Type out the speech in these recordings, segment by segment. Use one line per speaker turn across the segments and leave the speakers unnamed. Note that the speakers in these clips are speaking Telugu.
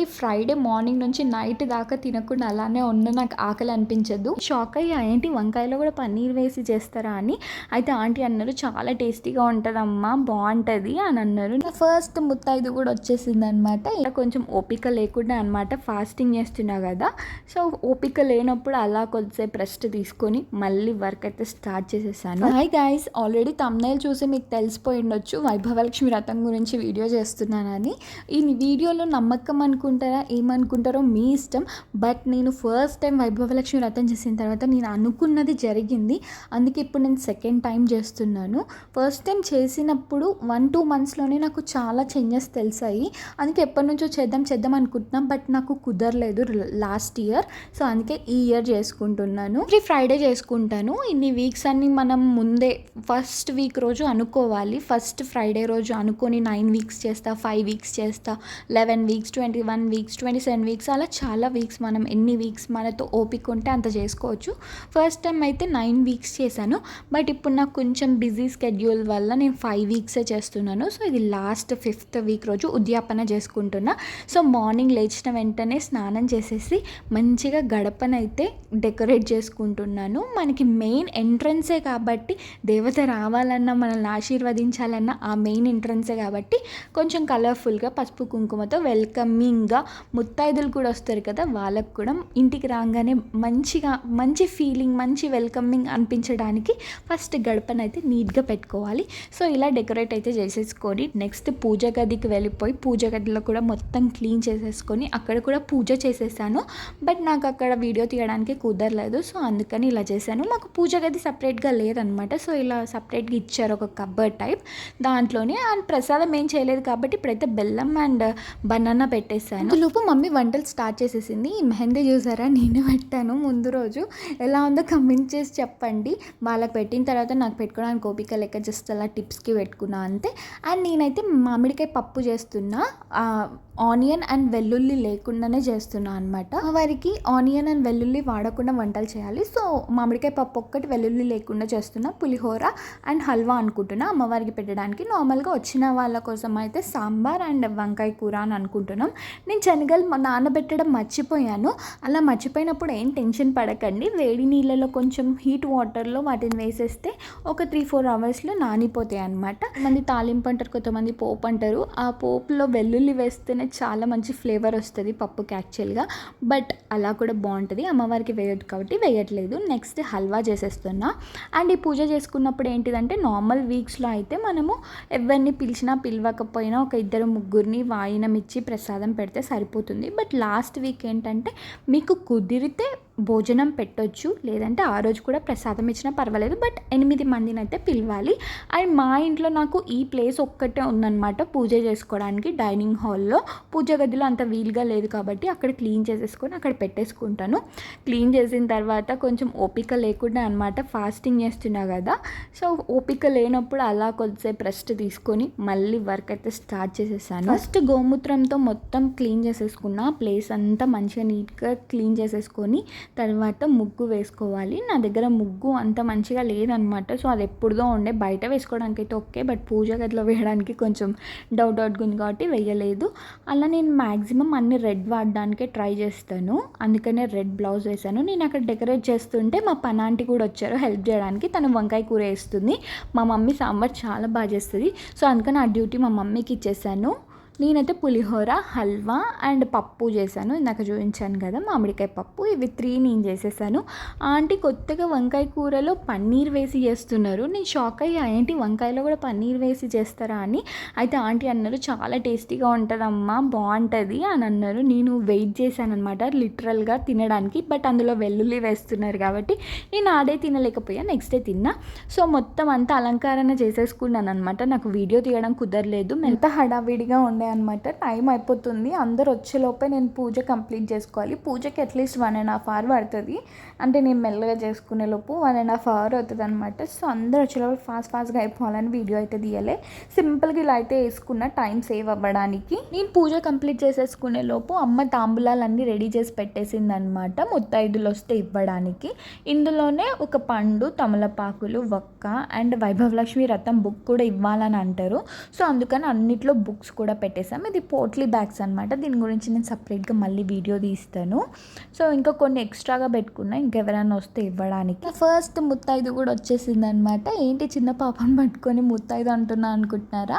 ఎవ్రీ ఫ్రైడే మార్నింగ్ నుంచి నైట్ దాకా తినకుండా అలానే ఉన్న నాకు ఆకలి అనిపించదు. షాక్ అయ్యా, ఏంటి వంకాయలో కూడా పన్నీర్ వేసి చేస్తారా అని. అయితే ఆంటీ అన్నారు చాలా టేస్టీగా ఉంటుందమ్మా, బాగుంటుంది అని అన్నారు. నా ఫస్ట్ ముత్తైదు కూడా వచ్చేసింది అనమాట. ఇలా కొంచెం ఓపిక లేకుండా అనమాట, ఫాస్టింగ్ చేస్తున్నా కదా. సో ఓపిక లేనప్పుడు అలా కొద్దిసేపు రెస్ట్ తీసుకొని మళ్ళీ వర్క్ అయితే స్టార్ట్ చేసేసాను. హాయ్ గైస్, ఆల్రెడీ థంబ్నైల్ చూసి మీకు తెలిసిపోయి ఉండొచ్చు వైభవలక్ష్మి వ్రతం గురించి వీడియో చేస్తున్నానని. ఈ వీడియోలో నమ్మకం అనుకుంటారా ఏమనుకుంటారో మీ ఇష్టం. బట్ నేను ఫస్ట్ టైం వైభవలక్ష్మి వ్రతం చేసిన తర్వాత నేను అనుకున్నది జరిగింది. అందుకే ఇప్పుడు నేను సెకండ్ టైం చేస్తున్నాను. ఫస్ట్ టైం చేసినప్పుడు 1-2 మంత్స్లోనే నాకు చాలా చేంజెస్ తెలిసాయి. అందుకే ఎప్పటి నుంచో చేద్దాం అనుకుంటున్నాం, బట్ నాకు కుదరలేదు లాస్ట్ ఇయర్. సో అందుకే ఈ ఇయర్ చేసుకుంటున్నాను. ఎవ్రీ ఫ్రైడే చేసుకుంటాను. ఇన్ని వీక్స్ అన్ని మనం ముందే ఫస్ట్ వీక్ రోజు అనుకోవాలి. ఫస్ట్ ఫ్రైడే రోజు అనుకొని 9 వీక్స్ చేస్తా, 5 వీక్స్ చేస్తా, 11 వీక్స్, 21 వీక్స్, 27 వీక్స్, అలా చాలా వీక్స్ మనం ఎన్ని వీక్స్ మనతో ఓపిక ఉంటే అంత చేసుకోవచ్చు. ఫస్ట్ టైం అయితే 9 వీక్స్ చేశాను. బట్ ఇప్పుడు నాకు కొంచెం బిజీ స్కెడ్యూల్ వల్ల నేను 5 వీక్సే చేస్తున్నాను. సో ఇది లాస్ట్ 5th వీక్ రోజు ఉద్యాపన చేసుకుంటున్నా. సో మార్నింగ్ లేచిన వెంటనే స్నానం చేసేసి మంచిగా గడపనైతే డెకరేట్ చేసుకుంటున్నాను. మనకి మెయిన్ ఎంట్రన్సే కాబట్టి, దేవత రావాలన్నా మనల్ని ఆశీర్వదించాలన్నా ఆ మెయిన్ ఎంట్రన్సే కాబట్టి కొంచెం కలర్ఫుల్గా పసుపు కుంకుమతో వెల్కమింగ్గా ముత్తైదులు కూడా వస్తారు కదా, వాళ్ళకు కూడా ఇంటికి రాగానే మంచి ఫీలింగ్, మంచి వెల్కమింగ్ అనిపించడానికి ఫస్ట్ గడపనైతే నీట్గా పెట్టుకోవాలి. సో ఇలా డెకరేట్ అయితే చేసేసుకొని నెక్స్ట్ పూజ గదికి వెళ్ళిపోయి పూజ గదిలో కూడా మొత్తం క్లీన్ చేసేసుకొని అక్కడ కూడా పూజ చేసేసాను. బట్ నాకు అక్కడ వీడియో తీయడానికి కుదరలేదు. సో అందుకని ఇలా చేశాను. మాకు పూజ గది సపరేట్గా లేదనమాట. సో ఇలా సపరేట్గా ఇచ్చారు ఒక కబర్డ్ టైప్, దాంట్లోనే. అండ్ ప్రసాదం ఏం చేయలేదు కాబట్టి ఇప్పుడైతే బెల్లం అండ్ బనానా పెట్టేశాను. లోపు మమ్మీ వంటలు స్టార్ట్ చేసేసింది. ఈ మెహందీ చూసారా, నేను పెట్టాను ముందు రోజు. ఎలా ఉందో కమెంట్ చేసి చెప్పండి. వాళ్ళకి పెట్టిన తర్వాత నాకు పెట్టుకోవడానికి ఓపిక లెక్క జస్ట్ అలా టిప్స్కి పెట్టుకున్నా అంతే. అండ్ నేనైతే మామిడికాయ పప్పు చేస్తున్నా, ఆనియన్ అండ్ వెల్లుల్లి లేకుండానే చేస్తున్నా అనమాట. వారికి ఆనియన్ అండ్ వెల్లుల్లి వాడకుండా వంటలు చేయాలి. సో మామిడికాయ పప్పు ఒక్కటి వెల్లుల్లి లేకుండా చేస్తున్నా. పులిహోర అండ్ హల్వా అనుకుంటున్నా అమ్మవారికి పెట్టడానికి. నార్మల్గా వచ్చిన వాళ్ళ కోసం అయితే సాంబార్ అండ్ వంకాయ కూర అని అనుకుంటున్నాం. నేను శనగలు నానబెట్టడం మర్చిపోయాను. అలా మర్చిపోయినప్పుడు ఏం టెన్షన్ పడకండి. వేడి నీళ్ళలో కొంచెం హీట్ వాటర్లో వాటిని వేసేస్తే ఒక 3-4 అవర్స్లో నానిపోతాయి అనమాట. కొంతమంది తాలింపు అంటారు, కొంతమంది పోపు అంటారు. ఆ పోపులో వెల్లుల్లి వేస్తేనే చాలా మంచి ఫ్లేవర్ వస్తుంది పప్పుకి యాక్చువల్గా. బట్ అలా కూడా బాగుంటుంది. అమ్మవారికి వేయదు కాబట్టి వేయట్లేదు. నెక్స్ట్ హల్వా చేసేస్తున్నా. అండ్ ఈ పూజ చేసుకున్నప్పుడు ఏంటిదంటే నార్మల్ వీక్స్లో అయితే మనము ఎవరిని పిలిచినా పిలవకపోయినా ఒక 2-3 వాయినం ఇచ్చి ప్రసాదం పెడితే సరిపోతుంది. బట్ లాస్ట్ వీక్ ఏంటంటే మీకు కుదిరితే భోజనం పెట్టొచ్చు, లేదంటే ఆ రోజు కూడా ప్రసాదం ఇచ్చినా పర్వాలేదు. బట్ 8 మందిని అయితే పిలవాలి. అండ్ మా ఇంట్లో నాకు ఈ ప్లేస్ ఒక్కటే ఉందన్నమాట పూజ చేసుకోవడానికి. డైనింగ్ హాల్లో పూజ గదిలో అంత వీలుగా లేదు కాబట్టి అక్కడ క్లీన్ చేసేసుకొని అక్కడ పెట్టేసుకుంటాను. క్లీన్ చేసిన తర్వాత కొంచెం ఓపిక లేకుండా అనమాట, ఫాస్టింగ్ చేస్తున్నా కదా. సో ఓపిక లేనప్పుడు అలా కొద్దిసేపు రెస్ట్ తీసుకొని మళ్ళీ వర్క్ అయితే స్టార్ట్ చేసేసాను. ఫస్ట్ గోమూత్రంతో మొత్తం క్లీన్ చేసేసుకున్న ప్లేస్ అంతా మంచిగా నీట్గా క్లీన్ చేసేసుకొని తర్వాత ముగ్గు వేసుకోవాలి. నా దగ్గర ముగ్గు అంత మంచిగా లేదనమాట. సో అది ఎప్పుడుదో ఉండే, బయట వేసుకోవడానికి అయితే ఓకే, బట్ పూజ గదిలో వేయడానికి కొంచెం డౌట్గా ఉంది కాబట్టి వేయలేదు. అలా నేను మ్యాక్సిమం అన్ని రెడ్ వాడడానికే ట్రై చేస్తాను. అందుకనే రెడ్ బ్లౌజ్ వేసాను. నేను అక్కడ డెకరేట్ చేస్తుంటే మా పనాంటి కూడా వచ్చారు హెల్ప్ చేయడానికి. తను వంకాయ కూర వేస్తుంది. మా మమ్మీ సాంబార్ చాలా బాగా చేస్తుంది. సో అందుకని ఆ డ్యూటీ మా మమ్మీకి ఇచ్చేసాను. నేనైతే పులిహోర, హల్వా అండ్ పప్పు చేశాను. ఇందాక చూపించాను కదా మామిడికాయ పప్పు. ఇవి 3 నేను చేసేసాను. ఆంటీ కొత్తగా వంకాయ కూరలో పన్నీర్ వేసి చేస్తున్నారు. నేను షాక్ అయ్యా, ఏంటి వంకాయలో కూడా పన్నీర్ వేసి చేస్తారా అని. అయితే ఆంటీ అన్నారు చాలా టేస్టీగా ఉంటుందమ్మా, బాగుంటుంది అని అన్నారు. నేను వెయిట్ చేశాను అనమాట లిటరల్గా తినడానికి. బట్ అందులో వెల్లుల్లి వేస్తున్నారు కాబట్టి నేను ఆడే తినలేకపోయా, నెక్స్ట్ డే తిన్నా. సో మొత్తం అంతా అలంకరణ చేసేసుకున్నాను అనమాట. నాకు వీడియో తీయడం కుదరలేదు, ఎంత హడావిడిగా ఉండే అనమాట. టైం అయిపోతుంది, అందరు వచ్చేలోపే నేను పూజ కంప్లీట్ చేసుకోవాలి. పూజకి అట్లీస్ట్ 1.5 hour పడుతుంది. అంటే నేను మెల్లగా చేసుకునే లోపు 1.5 hour అవుతుంది అనమాట. సో అందరు వచ్చేలోపు ఫాస్ట్గా అయిపోవాలని వీడియో అయితే తీయలే. సింపుల్గా ఇలా అయితే వేసుకున్న టైం సేవ్ అవ్వడానికి. నేను పూజ కంప్లీట్ చేసేసుకునే లోపు అమ్మ తాంబూలాలన్నీ రెడీ చేసి పెట్టేసింది అనమాట, ముత్తైదులు వస్తే ఇవ్వడానికి. ఇందులోనే ఒక పండు, తమలపాకులు, వక్క అండ్ వైభవలక్ష్మి వ్రతం బుక్ కూడా ఇవ్వాలని అంటారు. సో అందుకని అన్నిట్లో బుక్స్ కూడా పెట్టేసి పెట్టేసాం. ఇది పోట్లీ బ్యాగ్స్ అనమాట. దీని గురించి నేను సపరేట్గా మళ్ళీ వీడియో తీస్తాను. సో ఇంకా కొన్ని ఎక్స్ట్రాగా పెట్టుకున్నా, ఇంకెవరైనా వస్తే ఇవ్వడానికి. ఫస్ట్ ముత్తైదు కూడా వచ్చేసింది అనమాట. ఏంటి చిన్న పాపను పట్టుకొని ముత్తైదు అంటున్నా అనుకుంటున్నారా?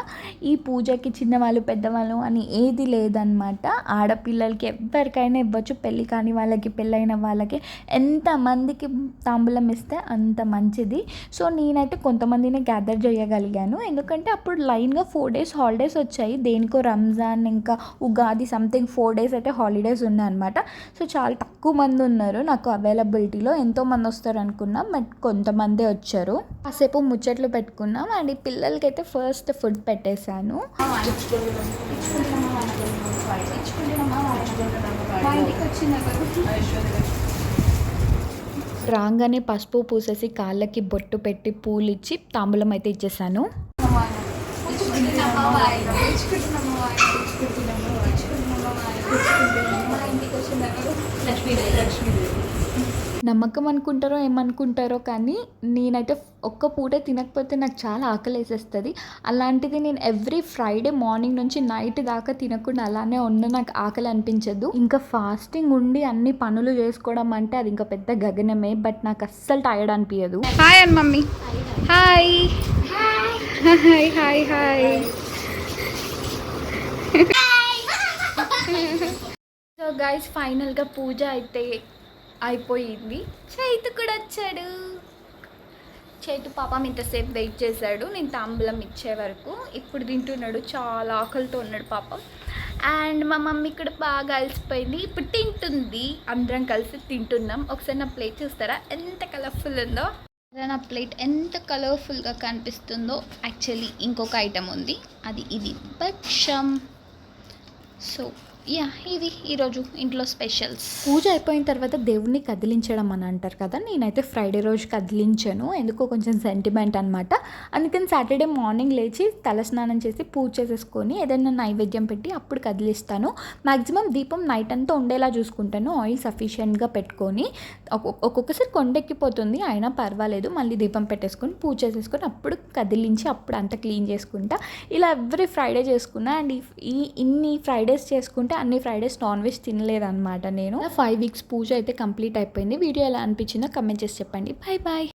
ఈ పూజకి చిన్నవాళ్ళు పెద్దవాళ్ళు అని ఏది లేదనమాట. ఆడపిల్లలకి ఎవరికైనా ఇవ్వచ్చు, పెళ్ళి కాని వాళ్ళకి పెళ్ళైన వాళ్ళకి ఎంతమందికి తాంబూలం ఇస్తే అంత మంచిది. సో నేనైతే కొంతమందిని గ్యాదర్ చేయగలిగాను, ఎందుకంటే అప్పుడు లైన్గా 4 days హాలిడేస్ వచ్చాయి. దేనికో రంజాన్ ఇంకా ఉగాది సంథింగ్ 4 days అయితే హాలిడేస్ ఉన్నాయన్నమాట. సో చాలా తక్కువ మంది ఉన్నారు నాకు అవైలబిలిటీలో. ఎంతోమంది వస్తారు అనుకున్నాం, బట్ కొంతమందే వచ్చారు. కాసేపు ముచ్చట్లు పెట్టుకున్నాం అండ్ ఈ పిల్లలకైతే ఫస్ట్ ఫుడ్ పెట్టేశాను. రాగానే పసుపు పూసేసి కాళ్ళకి బొట్టు పెట్టి పూలు ఇచ్చి తాంబూలం అయితే ఇచ్చేసాను. నమ్మకం అనుకుంటారో ఏమనుకుంటారో కానీ నేనైతే ఒక్క పూటే తినకపోతే నాకు చాలా ఆకలి వేసేస్తుంది. అలాంటిది నేను ఎవ్రీ ఫ్రైడే మార్నింగ్ నుంచి నైట్ దాకా తినకుండా అలానే ఉన్న నాకు ఆకలి అనిపించదు. ఇంకా ఫాస్టింగ్ ఉండి అన్ని పనులు చేసుకోవడం అంటే అది ఇంకా పెద్ద గగనమే. బట్ నాకు అస్సలు టైర్డ్ అనిపించదు.
Hi and mummy. Hi hi hi hi.
So guys ఫైనల్గా పూజ అయితే అయిపోయింది. చైతు కూడా వచ్చాడు. చైతు పాపం ఇంతసేపు వెయిట్ చేశాడు నేను తాంబూలం ఇచ్చే వరకు. ఇప్పుడు తింటున్నాడు, చాలా ఆకలితో ఉన్నాడు పాపం. అండ్ మా మమ్మీ కూడా బాగా అలసిపోయింది, ఇప్పుడు తింటుంది. అందరం కలిసి తింటున్నాం. ఒకసారి నా ప్లేట్ చూస్తారా ఎంత కలర్ఫుల్ ఉందో? నా ప్లేట్ ఎంత కలర్ఫుల్గా కనిపిస్తుందో. యాక్చువల్లీ ఇంకొక ఐటమ్ ఉంది, అది ఇది భక్షం. సో యా, ఇది ఈరోజు ఇంట్లో స్పెషల్స్. పూజ అయిపోయిన తర్వాత దేవుణ్ణి కదిలించడం అని అంటారు కదా, నేనైతే ఫ్రైడే రోజు కదిలించాను. ఎందుకో కొంచెం సెంటిమెంట్ అనమాట. అందుకని సాటర్డే మార్నింగ్ లేచి తలస్నానం చేసి పూజ చేసేసుకొని ఏదైనా నైవేద్యం పెట్టి అప్పుడు కదిలిస్తాను. మ్యాక్సిమం దీపం నైట్ అంతా ఉండేలా చూసుకుంటాను. ఆయిల్ సఫిషియెంట్గా పెట్టుకొని. ఒక్కొక్కసారి కొండెక్కిపోతుంది, అయినా పర్వాలేదు. మళ్ళీ దీపం పెట్టేసుకొని పూజ చేసేసుకొని అప్పుడు కదిలించి అప్పుడు అంతా క్లీన్ చేసుకుంటా. ఇలా ఎవ్రీ ఫ్రైడే చేసుకున్నా. అండ్ ఇన్ని ఫ్రైడేస్ చేసుకుంటే అన్ని ఫ్రైడేస్ నాన్ వెజ్ తినలేదన్నమాట నేను. 5 weeks పూజ అయితే కంప్లీట్ అయిపోయింది. వీడియో ఎలా అనిపించిందో కమెంట్ చేసి చెప్పండి. Bye bye.